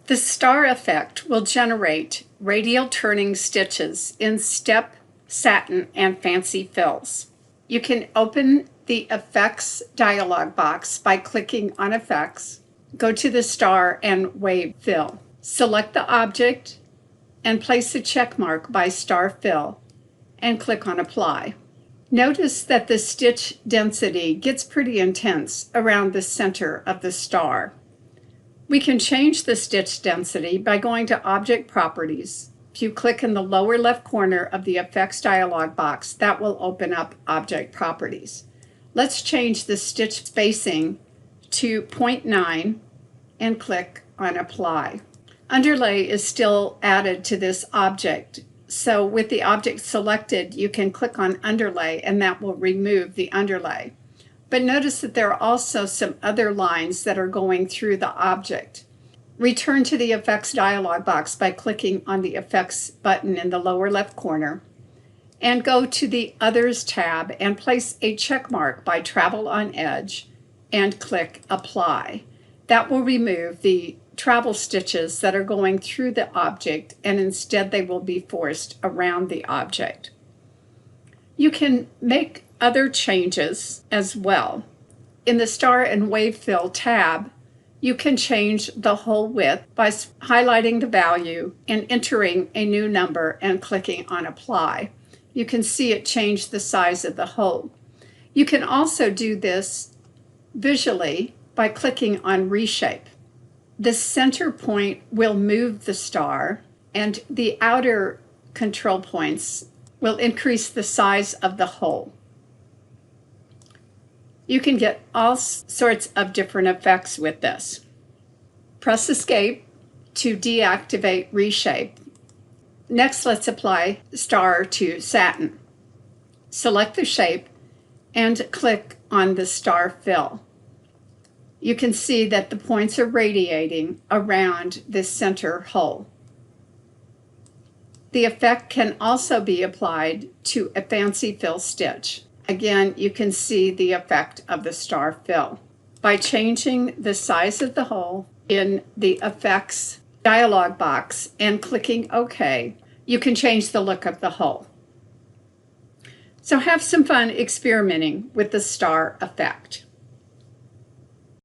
The star effect will generate radial turning stitches in step, satin, and fancy fills. You can open the Effects dialog box by clicking on Effects, go to the star and wave fill. Select the object and place a check mark by star fill and click on Apply. Notice that the stitch density gets pretty intense around the center of the star. We can change the stitch density by going to Object Properties. If you click in the lower left corner of the Effects dialog box, that will open up Object Properties. Let's change the stitch spacing to 0.9 and click on Apply. Underlay is still added to this object, so with the object selected, you can click on Underlay and that will remove the underlay. But notice that there are also some other lines that are going through the object. Return to the Effects dialog box by clicking on the Effects button in the lower left corner and go to the Others tab and place a check mark by Travel on Edge and click Apply. That will remove the travel stitches that are going through the object, and instead they will be forced around the object. You can make other changes as well. In the Star and Wave Fill tab, you can change the hole width by highlighting the value and entering a new number and clicking on Apply. You can see it change the size of the hole. You can also do this visually by clicking on Reshape. The center point will move the star, and the outer control points will increase the size of the hole. You can get all sorts of different effects with this. Press Escape to deactivate Reshape. Next, let's apply Star to Satin. Select the shape and click on the Star Fill. You can see that the points are radiating around this center hole. The effect can also be applied to a fancy fill stitch. Again, you can see the effect of the star fill. By changing the size of the hole in the Effects dialog box and clicking OK, you can change the look of the hole. So have some fun experimenting with the star effect.